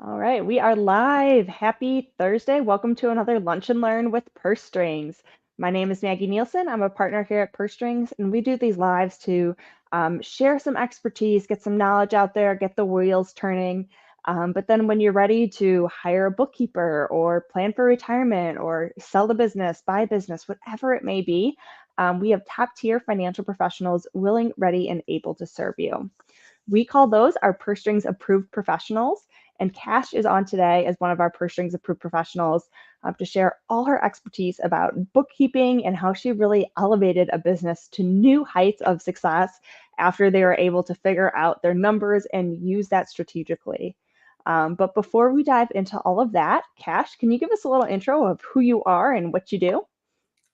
All right, we are live. Happy Thursday. Welcome to another Lunch and Learn with Purse Strings. My name is Maggie Nielsen. I'm a partner here at Purse Strings, and we do these lives to share some expertise, get some knowledge out there, get the wheels turning. But then when you're ready to hire a bookkeeper or plan for retirement or sell the business, buy a business, whatever it may be, we have top tier financial professionals willing, ready, and able to serve you. We call those our Purse Strings approved professionals. And Kash is on today as one of our Purse Strings approved professionals to share all her expertise about bookkeeping and how she really elevated a business to new heights of success after they were able to figure out their numbers and use that strategically. But before we dive into all of that, Kash, can you give us a little intro of who you are and what you do?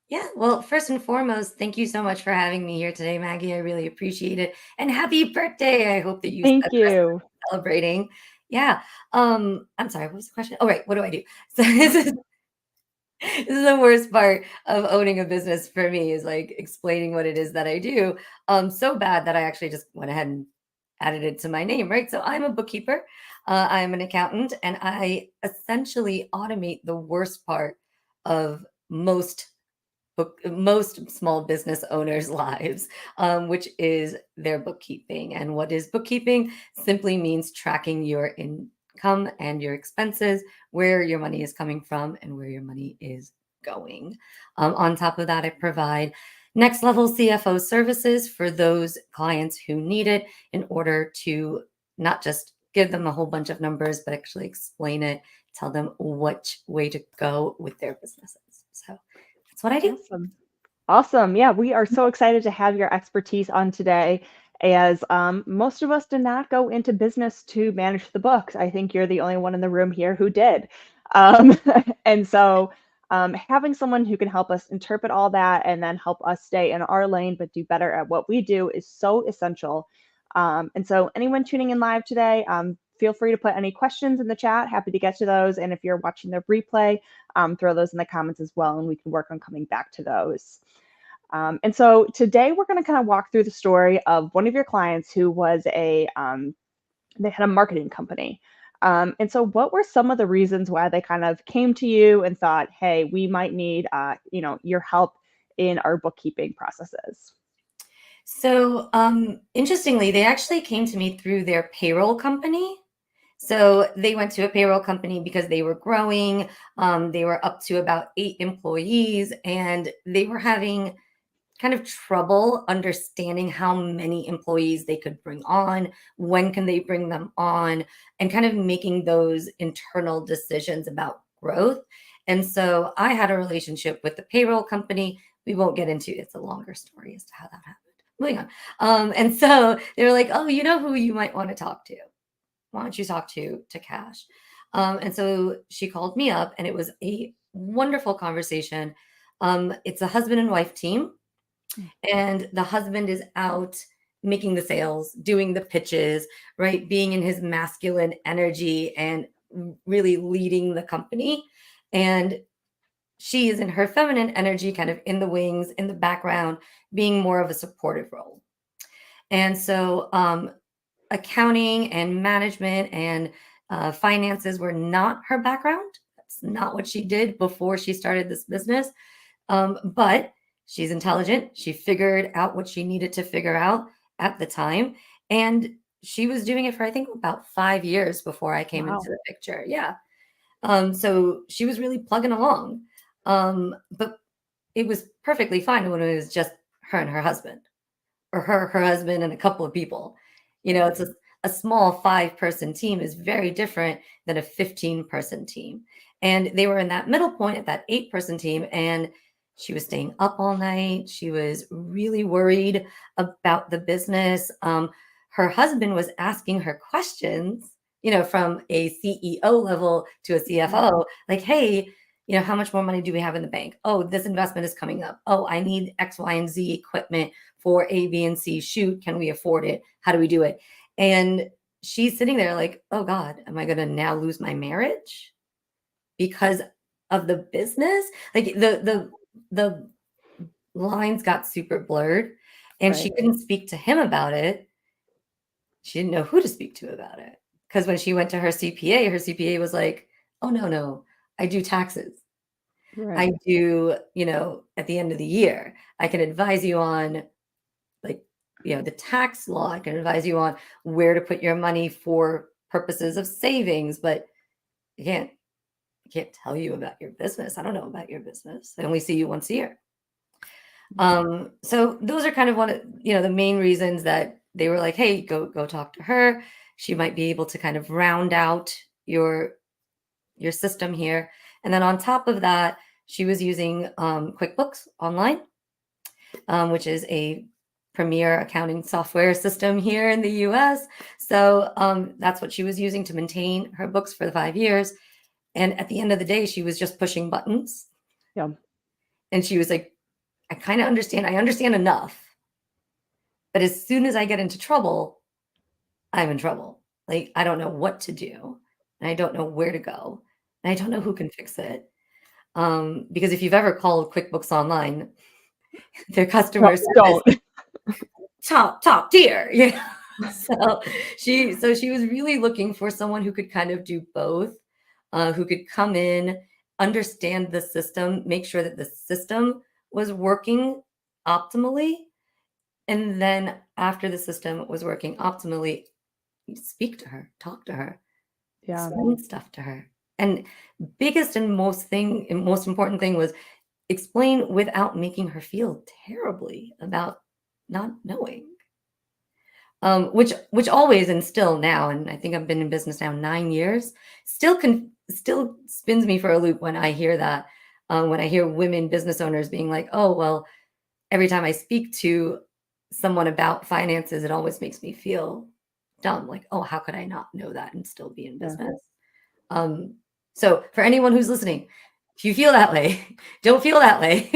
Yeah, well, first and foremost, thank you so much for having me here today, Maggie. I really appreciate it. And happy birthday. I hope that you Thank you. celebrating. Yeah. I'm sorry, what was the question? Oh, right. What do I do? So this is the worst part of owning a business for me is like explaining what it is that I do. So bad that I actually just went ahead and added it to my name, right? So I'm a bookkeeper, I'm an accountant, and I essentially automate the worst part of most small business owners' lives, which is their bookkeeping. And what is bookkeeping? Simply means tracking your income and your expenses, where your money is coming from, and where your money is going. On top of that, I provide next level CFO services for those clients who need it in order to not just give them a whole bunch of numbers, but actually explain it, tell them which way to go with their businesses. So that's what I do. Awesome. Awesome. Yeah, we are so excited to have your expertise on today, as most of us did not go into business to manage the books. I think you're the only one in the room here who did. Um, and so having someone who can help us interpret all that and then help us stay in our lane but do better at what we do is so essential. And so anyone tuning in live today, feel free to put any questions in the chat. Happy to get to those. And if you're watching the replay, throw those in the comments as well, and we can work on coming back to those. And so today we're going to kind of walk through the story of one of your clients who was they had a marketing company. And so what were some of the reasons why they kind of came to you and thought, hey, we might need, your help in our bookkeeping processes? So, interestingly, they actually came to me through their payroll company. So they went to a payroll company because they were growing. They were up to about 8 employees, and they were having kind of trouble understanding how many employees they could bring on, when can they bring them on, and kind of making those internal decisions about growth. And so I had a relationship with the payroll company. We won't get into it. It's a longer story as to how that happened. Moving on. And so they were like, "Oh, you know who you might want to talk to? Why don't you talk to Cash?" And so she called me up, and it was a wonderful conversation. It's a husband and wife team, and the husband is out making the sales, doing the pitches, right? Being in his masculine energy and really leading the company. And she is in her feminine energy, kind of in the wings, in the background, being more of a supportive role. And so, accounting and management and finances were not her background. That's not what she did before she started this business. But she's intelligent. She figured out what she needed to figure out at the time. And she was doing it for, I think, about 5 years before I came into Wow. the picture. Yeah. So she was really plugging along. But it was perfectly fine when it was just her and her husband, or her husband and a couple of people. Right. It's a small 5-person team is very different than a 15-person team. And they were in that middle point at that 8-person team. And she was staying up all night. She was really worried about the business. Her husband was asking her questions, from a CEO level to a Mm. CFO, like, hey, how much more money do we have in the bank? Oh, this investment is coming up. Oh, I need X, Y, and Z equipment for A, B, and C. Shoot, can we afford it? How do we do it? And she's sitting there like, oh God, am I going to now lose my marriage because of the business? Like the lines got super blurred, and she Right. couldn't speak to him about it. She didn't know who to speak to about it. Because when she went to her CPA was like, oh, no, I do taxes. Right. I do, at the end of the year, I can advise you on like, the tax law. I can advise you on where to put your money for purposes of savings, but I can't tell you about your business. I don't know about your business. I only see you once a year. So those are kind of one of, the main reasons that they were like, hey, go talk to her. She might be able to kind of round out your system here. And then on top of that, she was using QuickBooks Online, which is a premier accounting software system here in the US. So that's what she was using to maintain her books for the 5 years. And at the end of the day, she was just pushing buttons. Yeah. And she was like, I kind of understand. I understand enough. But as soon as I get into trouble, I'm in trouble. Like, I don't know what to do. And I don't know where to go. And I don't know who can fix it. Because if you've ever called QuickBooks Online, their No, customer service don't. top tier. Yeah. So she was really looking for someone who could kind of do both, who could come in, understand the system, make sure that the system was working optimally, and then after the system was working optimally, you speak to her, talk to her, Yeah. explain stuff to her. And biggest and most important thing was explain without making her feel terribly about not knowing. Which always and still now, and I think I've been in business now 9 years, still spins me for a loop when I hear that. When I hear women business owners being like, "Oh, well, every time I speak to someone about finances, it always makes me feel dumb. Like, oh, how could I not know that and still be in Yeah. business?" Um, so for anyone who's listening, if you feel that way, don't feel that way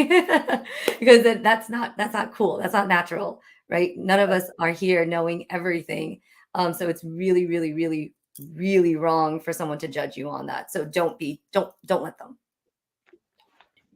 because that's not cool. That's not natural, right? None of us are here knowing everything. So it's really, really, really, really wrong for someone to judge you on that. So don't let them.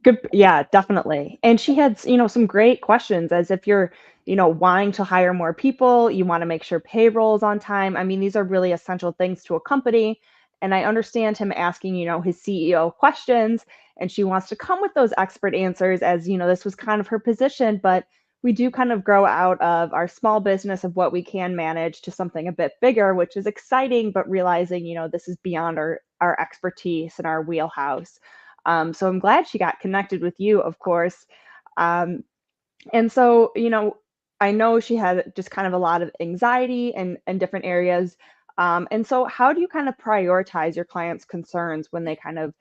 Good, yeah, definitely. And she had, some great questions as if you're, wanting to hire more people, you want to make sure payroll's on time. I mean, these are really essential things to a company. And I understand him asking, his CEO questions, and she wants to come with those expert answers as, this was kind of her position, but we do kind of grow out of our small business of what we can manage to something a bit bigger, which is exciting, but realizing, this is beyond our expertise and our wheelhouse. So I'm glad she got connected with you, of course. Um, and so, I know she had just kind of a lot of anxiety and different areas. And so, how do you kind of prioritize your clients' concerns when they kind of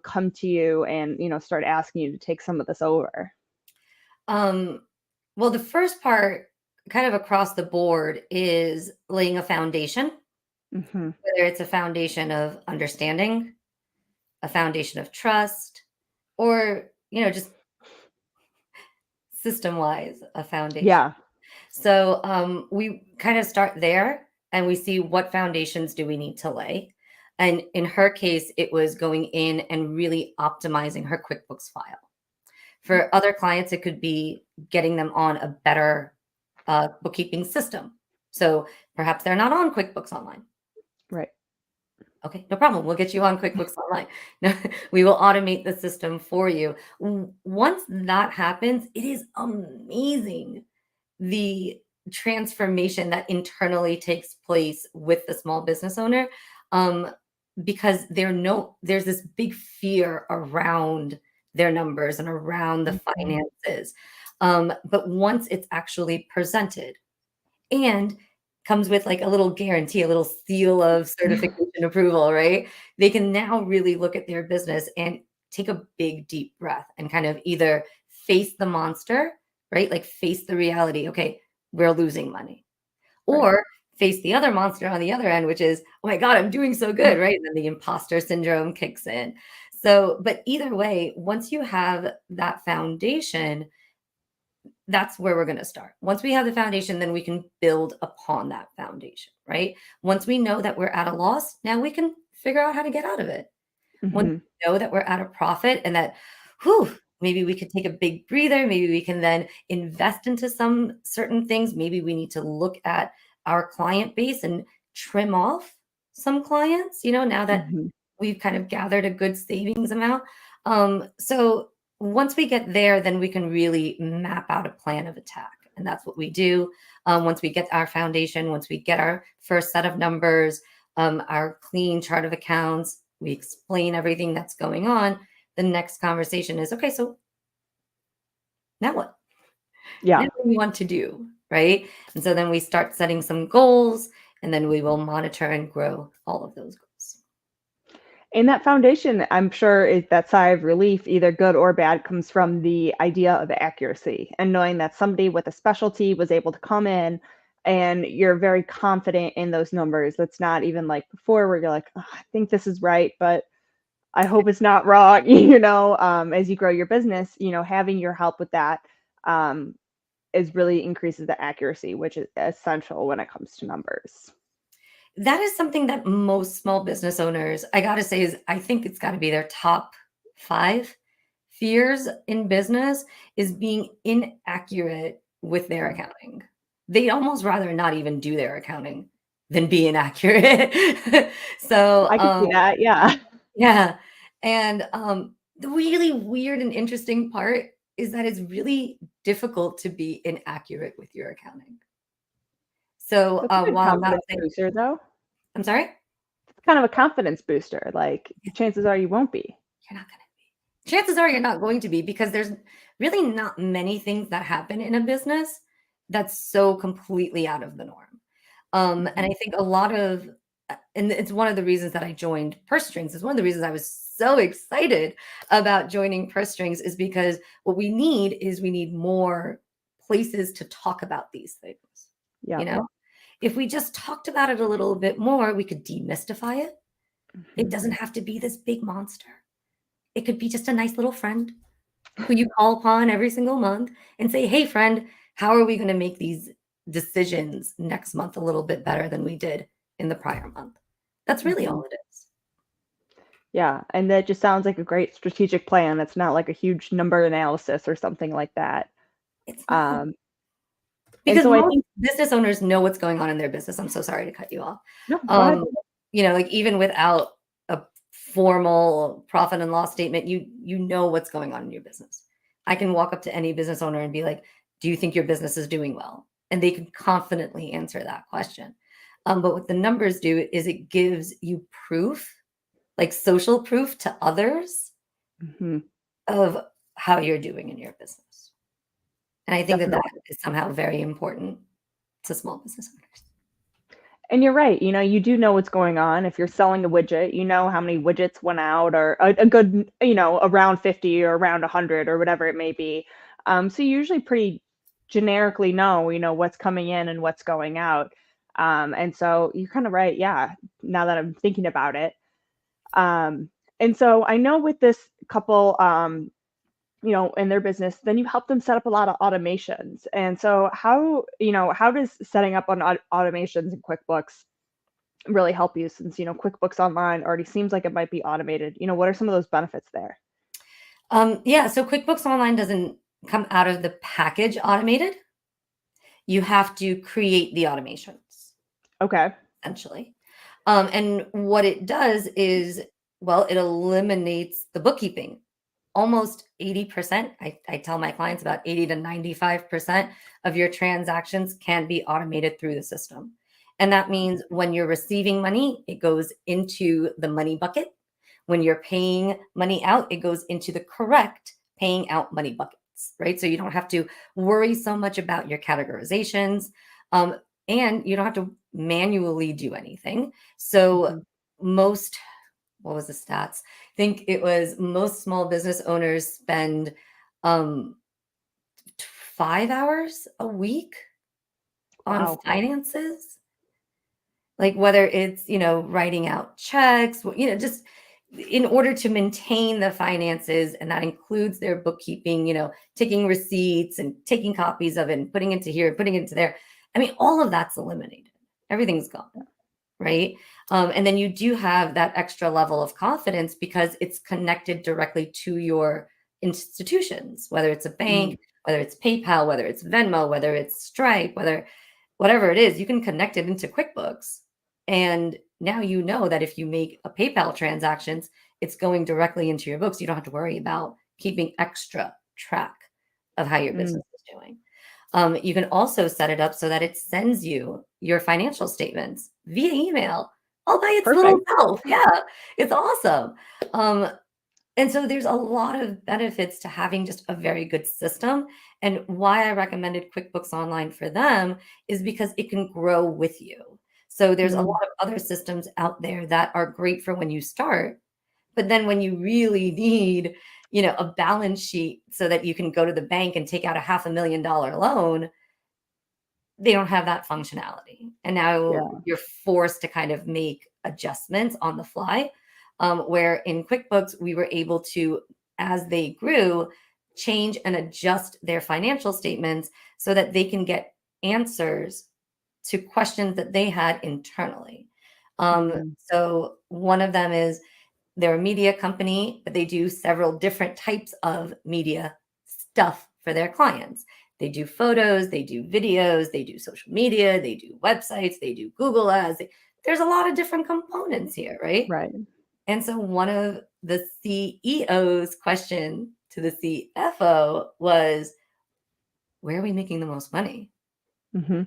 come to you and, start asking you to take some of this over? Um, well, the first part, kind of across the board, is laying a foundation, Hmm. whether it's a foundation of understanding, a foundation of trust, or, just system wise, a foundation. Yeah. So we kind of start there and we see what foundations do we need to lay. And in her case, it was going in and really optimizing her QuickBooks file. For other clients, it could be getting them on a better bookkeeping system. So perhaps they're not on QuickBooks Online. Right. Okay, no problem. We'll get you on QuickBooks Online. No, we will automate the system for you. Once that happens, it is amazing the transformation that internally takes place with the small business owner, um, because there's this big fear around their numbers and around the Mhm. finances. But once it's actually presented and comes with like a little guarantee, a little seal of certification approval, right? They can now really look at their business and take a big, deep breath and kind of either face the monster, right? Like face the reality. Okay, we're losing money. Right. Or face the other monster on the other end, which is, oh my God, I'm doing so good, right? And then the imposter syndrome kicks in. So, but either way, once you have that foundation, that's where we're going to start. Once we have the foundation, then we can build upon that foundation, right? Once we know that we're at a loss, now we can figure out how to get out of it. Once Hmm. we know that we're at a profit and that, whew, maybe we could take a big breather, maybe we can then invest into some certain things. Maybe we need to look at our client base and trim off. some clients, now that Mhm. we've kind of gathered a good savings amount. So once we get there, then we can really map out a plan of attack. And that's what we do. Once we get our foundation, once we get our first set of numbers, our clean chart of accounts, we explain everything that's going on. The next conversation is, okay, so now what? Now Yeah. what do we want to do? Right. And so then we start setting some goals, and then we will monitor and grow all of those goals. And that foundation, I'm sure that sigh of relief, either good or bad, comes from the idea of accuracy and knowing that somebody with a specialty was able to come in and you're very confident in those numbers. That's not even like before where you're like, "Oh, I think this is right, but I hope it's not wrong." As you grow your business, having your help with that um, is really increases the accuracy, which is essential when it comes to numbers. That is something that most small business owners, I gotta say, is I think it's gotta be their top 5 fears in business is being inaccurate with their accounting. They'd almost rather not even do their accounting than be inaccurate. So, I could see that. Yeah. yeah, and, the really weird and interesting part is that it's really difficult to be inaccurate with your accounting. So, That's a good while I'm not confidence saying booster, though. I'm sorry? It's kind of a confidence booster. Like, chances are you won't be. You're not gonna be. Chances are you're not going to be because there's really not many things that happen in a business that's so completely out of the norm. And I Mhm. think a lot of, and it's one of the reasons that I joined Purse Strings. It's one of the reasons I was so excited about joining Purse Strings is because what we need more places to talk about these things. You Yep. know, if we just talked about it a little bit more, we could demystify it. It Mhm. doesn't have to be this big monster. It could be just a nice little friend who you call upon every single month and say, "Hey, friend, how are we going to make these decisions next month a little bit better than we did in the prior month?" That's really Mhm. all it is. Yeah, and that just sounds like a great strategic plan. It's not like a huge number analysis or something like that. It's not Um, and because so I most think business owners know what's going on in their business. I'm so sorry to cut you off. no, go ahead. Um, like even without a formal profit and loss statement, you know what's going on in your business. I can walk up to any business owner and be like, "Do you think your business is doing well?" And they can confidently answer that question. But what the numbers do is it gives you proof, like social proof to others Mhm. of how you're doing in your business. And I think that that Definitely. is somehow very important to small business owners. And you're right, you do know what's going on. If you're selling a widget, you know how many widgets went out or a good, around 50 or around 100 or whatever it may be. So you usually pretty generically know, what's coming in and what's going out. And so you're kind of right. Yeah. Now that I'm thinking about it. Um, and so I know with this couple, in their business, then you help them set up a lot of automations. And so how does setting up on automations in QuickBooks really help you since, QuickBooks Online already seems like it might be automated? What are some of those benefits there? Yeah, so QuickBooks Online doesn't come out of the package automated. You have to create the automations, Okay. essentially. And what it does is, well, it eliminates the bookkeeping. Almost 80%, I tell my clients about 80 to 95% of your transactions can be automated through the system. And that means when you're receiving money, it goes into the money bucket. When you're paying money out, it goes into the correct paying out money buckets, right? So you don't have to worry so much about your categorizations. Um, and you don't have to manually do anything. So Mhm. most, what was the stats? I think it was most small business owners spend um, 5 hours a week on Wow. finances, like whether it's, writing out checks, just in order to maintain the finances. And that includes their bookkeeping, taking receipts and taking copies of it and putting into here, putting it into there. I mean, all of that's eliminated. Everything's gone. Right. And then you do have that extra level of confidence because it's connected directly to your institutions, whether it's a Mm. bank, whether it's PayPal, whether it's Venmo, whether it's Stripe, whatever it is, you can connect it into QuickBooks and now you know that if you make a PayPal transactions, it's going directly into your books. You don't have to worry about keeping extra track of how your Mm, business is doing. You can also set it up so that it sends you your financial statements via email all by its little perfect. self. Yeah, it's awesome. Um, and so there's a lot of benefits to having just a very good system. And why I recommended QuickBooks Online for them is because it can grow with you. So there's a Mm, lot of other systems out there that are great for when you start, but then when you really need, a balance sheet so that you can go to the bank and take out a $500,000 loan, they don't have that functionality. And now yeah. you're forced to kind of make adjustments on the fly. Where in QuickBooks, we were able to, as they grew, change and adjust their financial statements so that they can get answers to questions that they had internally. Mm, So one of them is they're a media company, but they do several different types of media stuff for their clients. They do photos, they do videos, they do social media, they do websites, they do Google ads. There's a lot of different components here, right? right. And so one of the CEO's question to the CFO was, where are we making the most money? Hmm.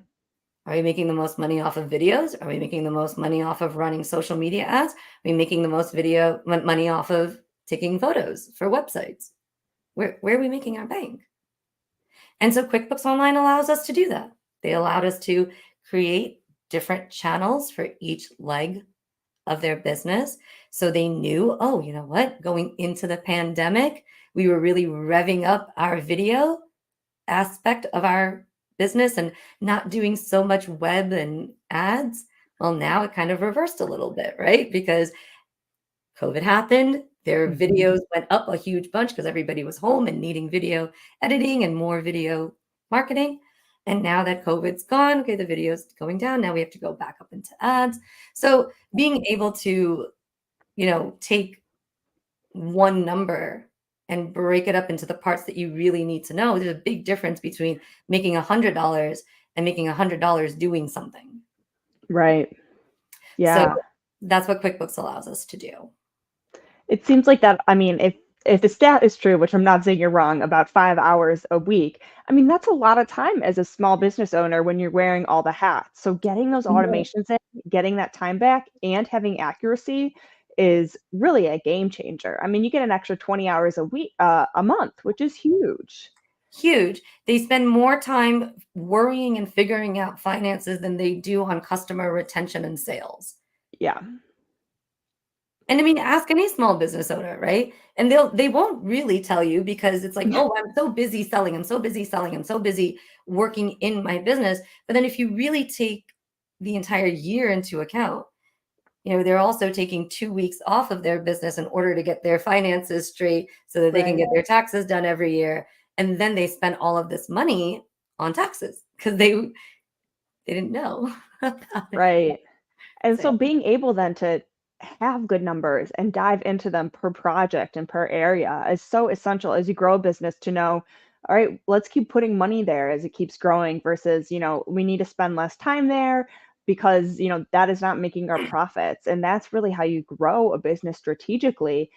Are we making the most money off of videos? Are we making the most money off of running social media ads? Are we making the most money off of taking photos for websites? Where are we making our bank? And so QuickBooks Online allows us to do that. They allowed us to create different channels for each leg of their business. So they knew, oh, you know what? Going into the pandemic, we were really revving up our video aspect of our business and not doing so much web and ads. Well, now it kind of reversed a little bit, right? Because COVID happened, their Hmm. videos went up a huge bunch because everybody was home and needing video editing and more video marketing. And now that COVID's gone, okay, the video's going down. Now we have to go back up into ads. So being able to, take one number and break it up into the parts that you really need to know. There's a big difference between making $100 and making $100 doing something. Right. So Yeah. that's what QuickBooks allows us to do. It seems like that. I mean, if the stat is true, which I'm not saying you're wrong, about 5 hours a week, I mean, that's a lot of time as a small business owner when you're wearing all the hats. So getting those Mhm. automations in, getting that time back, and having accuracy is really a game changer. I mean, you get an extra 20 hours a week, a month, which is huge. Huge. They spend more time worrying and figuring out finances than they do on customer retention and sales. Yeah. And I mean, ask any small business owner, right? And they won't really tell you because it's like, "Oh, I'm so busy selling. I'm so busy selling. I'm so busy working in my business." But then if you really take the entire year into account, they're also taking 2 weeks off of their business in order to get their finances straight so that they can Right. get their taxes done every year. And then they spend all of this money on taxes because they didn't know about it. Right. And So so being able then to have good numbers and dive into them per project and per area is so essential as you grow a business to know, all right, let's keep putting money there as it keeps growing versus, we need to spend less time there because, that is not making our profits. And that's really how you grow a business strategically,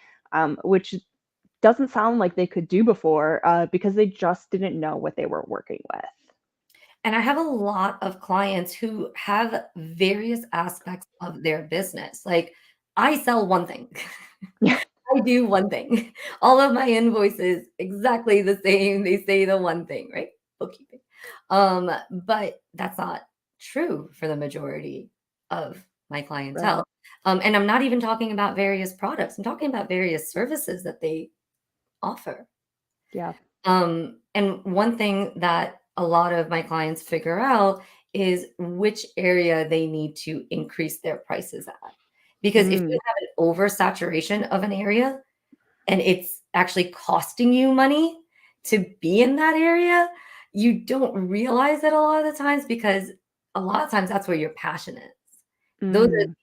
which doesn't sound like they could do before because they just didn't know what they were working with. And I have a lot of clients who have various aspects of their business. Like I sell one thing. I do one thing. All of my invoices exactly the same. They say the one thing, right? Bookkeeping. But that's not true for the majority of my Right. clientele. And I'm not even talking about various products. I'm talking about various services that they offer. Yeah. And one thing that a lot of my clients figure out is which area they need to increase their prices at. Because if you Mm, have an oversaturation of an area and it's actually costing you money to be in that area, you don't realize it a lot of the times because a lot of times that's where your passion is. Those are mm,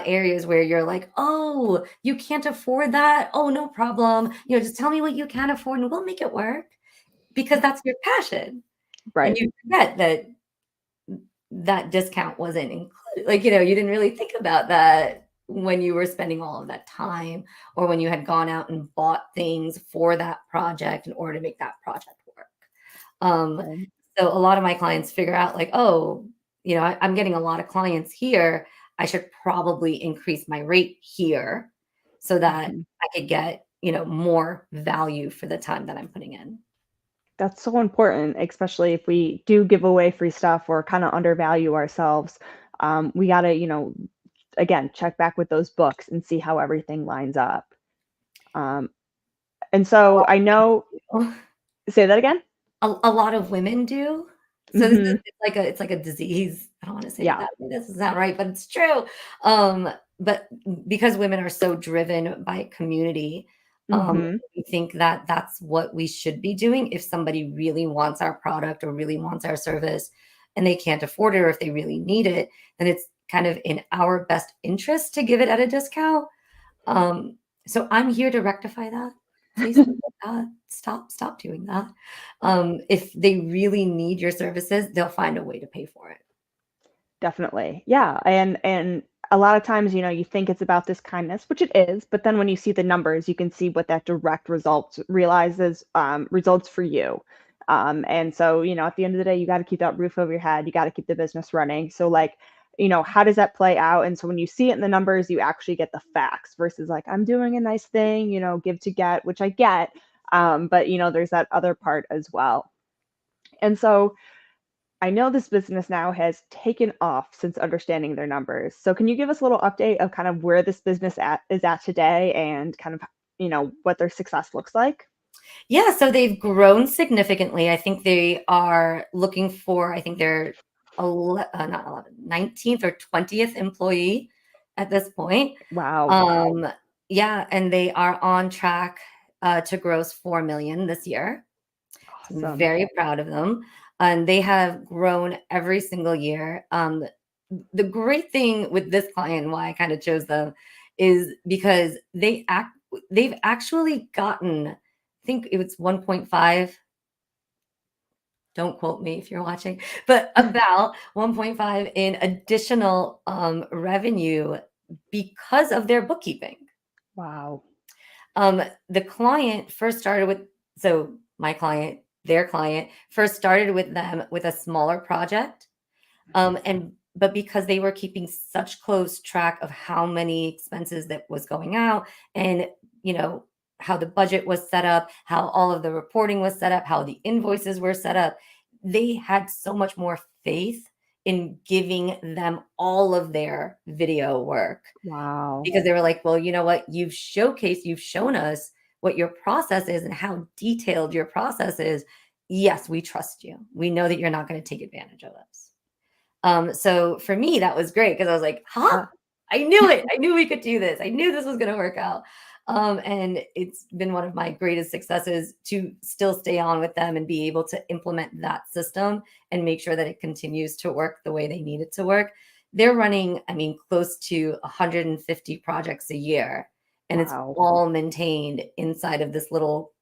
areas where you're like, "Oh, you can't afford that? Oh, no problem. Just tell me what you can afford and we'll make it work." Because that's your passion, and right. you forget that that discount wasn't included. Like, you didn't really think about that when you were spending all of that time or when you had gone out and bought things for that project in order to make that project work. Um, Right. so a lot of my clients figure out like, oh, I'm getting a lot of clients here. I should probably increase my rate here so that Mhm. I could get, more value for the time that I'm putting in. That's so important, especially if we do give away free stuff or kind of undervalue ourselves. We got to, again, check back with those books and see how everything lines up. Um, and so I know, say that again. A lot of women do. So this is Hmm. it's like a disease. I don't wanna say it Yeah. that way, this is not right, but it's true. But because women are so driven by community, Hmm. we think that that's what we should be doing if somebody really wants our product or really wants our service and they can't afford it or if they really need it, then it's kind of in our best interest to give it at a discount. So I'm here to rectify that. Please don't do that. Stop doing that. If they really need your services, they'll find a way to pay for it. Definitely. Yeah. And a lot of times, you think it's about this kindness, which it is, but then when you see the numbers, you can see what that direct results realizes results for you. And so, at the end of the day, you got to keep that roof over your head. You got to keep the business running. So like, how does that play out? And so when you see it in the numbers, you actually get the facts versus like, I'm doing a nice thing, give to get, which I get. But there's that other part as well. And so I know this business now has taken off since understanding their numbers. So can you give us a little update of kind of where this business is at today and kind of, what their success looks like? Yeah, so they've grown significantly. I think they are looking for, I think they're not 11, 19th or 20th employee at this point. Wow. Um, yeah, and they are on track to gross 4 million this year. So I'm Awesome. very proud of them. And they have grown every single year. The great thing with this client, why I kind of chose them, is because they've actually gotten, I think it was 1.5. Don't quote me if you're watching, but about 1.5 in additional revenue because of their bookkeeping. Wow. The client first started with, so my client, their client first started with them with a smaller project. But because they were keeping such close track of how many expenses that was going out and, you know, how the budget was set up, how all of the reporting was set up, how the invoices were set up, they had so much more faith in giving them all of their video work Wow. because they were like, well, you know what? You've shown us what your process is and how detailed your process is. Yes, we trust you. We know that you're not going to take advantage of us. So for me, that was great because I was like, huh? Yeah. I knew it. I knew we could do this. I knew this was going to work out. And it's been one of my greatest successes to still stay on with them and be able to implement that system and make sure that it continues to work the way they need it to work. They're running, I mean, close to 150 projects a year, and it's Wow. all maintained inside of this little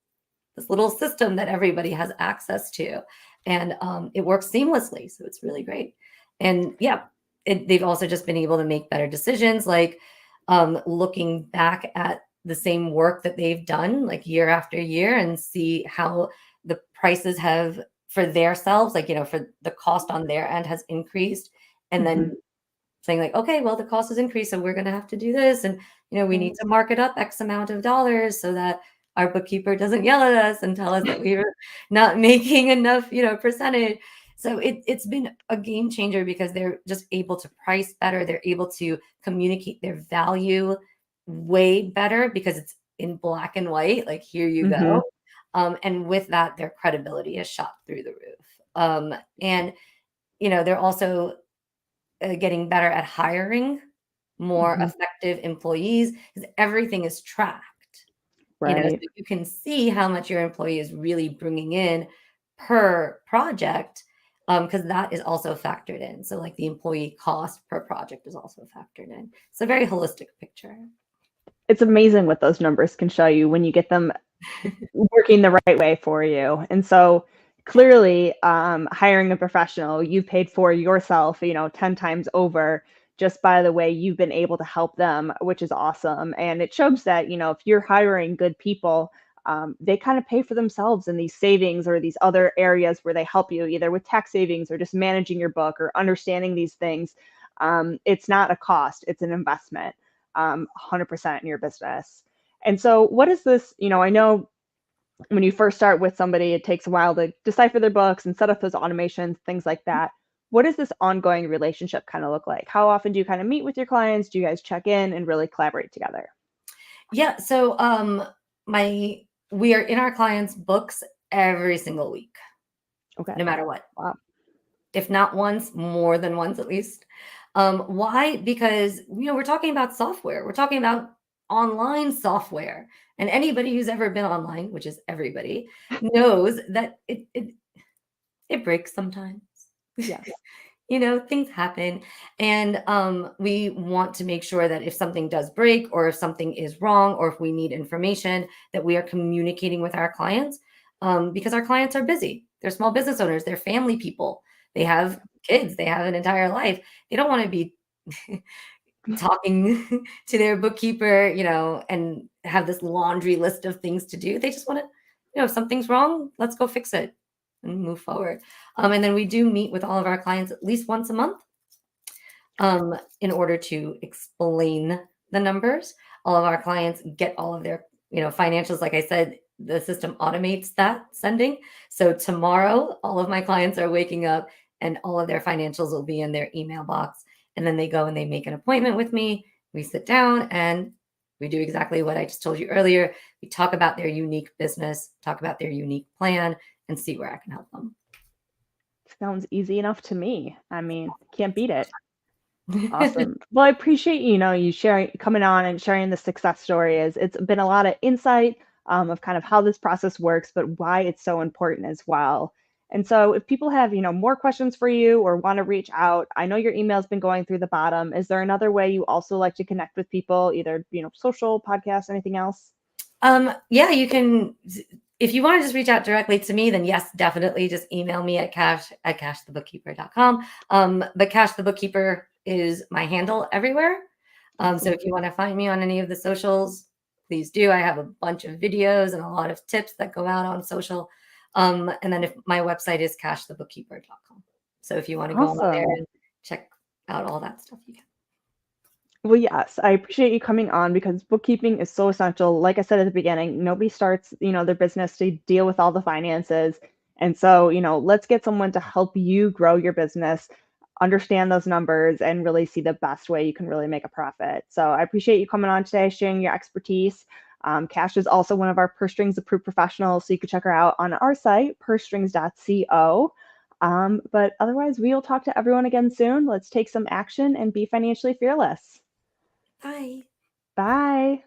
system that everybody has access to, and it works seamlessly. So it's really great. And yeah, they've also just been able to make better decisions, like looking back at the same work that they've done, like year after year, and see how the prices have for their selves, like for the cost on their end has increased, and then Hmm. saying like, okay, well, the cost has increased, so we're going to have to do this, and we need Right. to mark it up X amount of dollars so that our bookkeeper doesn't yell at us and tell us that we were not making enough, percentage. So it's been a game changer because they're just able to price better. They're able to communicate their value way better because it's in black and white. Like here you Hmm. go. And with that, their credibility is shot through the roof. And they're also getting better at hiring more Hmm. effective employees because everything is tracked, so Right. you can see how much your employee is really bringing in per project, because that is also factored in. So like the employee cost per project is also factored in. It's a very holistic picture. It's amazing what those numbers can show you when you get them working the right way for you. And so clearly, hiring a professional, you paid for yourself, 10 times over. just by the way you've been able to help them, which is awesome. And it shows that, if you're hiring good people, they kind of pay for themselves in these savings or these other areas where they help you either with tax savings or just managing your book or understanding these things. It's not a cost, it's an investment, 100% in your business. And so, what is this? I know when you first start with somebody, it takes a while to decipher their books and set up those automations, things like that. What does this ongoing relationship kind of look like? How often do you kind of meet with your clients? Do you guys check in and really collaborate together? Yeah. So we are in our clients' books every single week, Okay. no matter what. Wow. If not once, more than once at least. Why? Because we're talking about software. We're talking about online software, and anybody who's ever been online, which is everybody, knows that it breaks sometimes. Yes. Things happen, and we want to make sure that if something does break, or if something is wrong, or if we need information, that we are communicating with our clients, because our clients are busy. They're small business owners. They're family people. They have kids. They have an entire life. They don't want to be talking to their bookkeeper, and have this laundry list of things to do. They just want to, if something's wrong, let's go fix it and move forward. And then we do meet with all of our clients at least once a month, in order to explain the numbers. All of our clients get all of their, financials. Like I said, the system automates that sending. So tomorrow, all of my clients are waking up and all of their financials will be in their email box. And then they go and they make an appointment with me. We sit down and we do exactly what I just told you earlier. We talk about their unique business, talk about their unique plan, and see where I can help them. Sounds easy enough to me. I mean, can't beat it. Awesome. Well, I appreciate, you sharing, coming on and sharing the success story. It's been a lot of insight, of kind of how this process works, but why it's so important as well. And so if people have, more questions for you or want to reach out, I know your email's been going through the bottom. Is there another way you also like to connect with people, either, social, podcast, anything else? Yeah, you can. If you want to just reach out directly to me, then yes, definitely just email me at kashthebookkeeper.com. But Kash the Bookkeeper is my handle everywhere. So if you want to find me on any of the socials, please do. I have a bunch of videos and a lot of tips that go out on social. And then if my website is kashthebookkeeper.com. So if you want to go on there Awesome. and check out all that stuff, you can. Well, yes, I appreciate you coming on because bookkeeping is so essential. Like I said at the beginning, nobody starts, their business to deal with all the finances. And so, let's get someone to help you grow your business, understand those numbers, and really see the best way you can really make a profit. So I appreciate you coming on today, sharing your expertise. Cash is also one of our Purse Strings approved professionals, so you can check her out on our site, pursestrings.co. But otherwise, we'll talk to everyone again soon. Let's take some action and be financially fearless. Bye. Bye.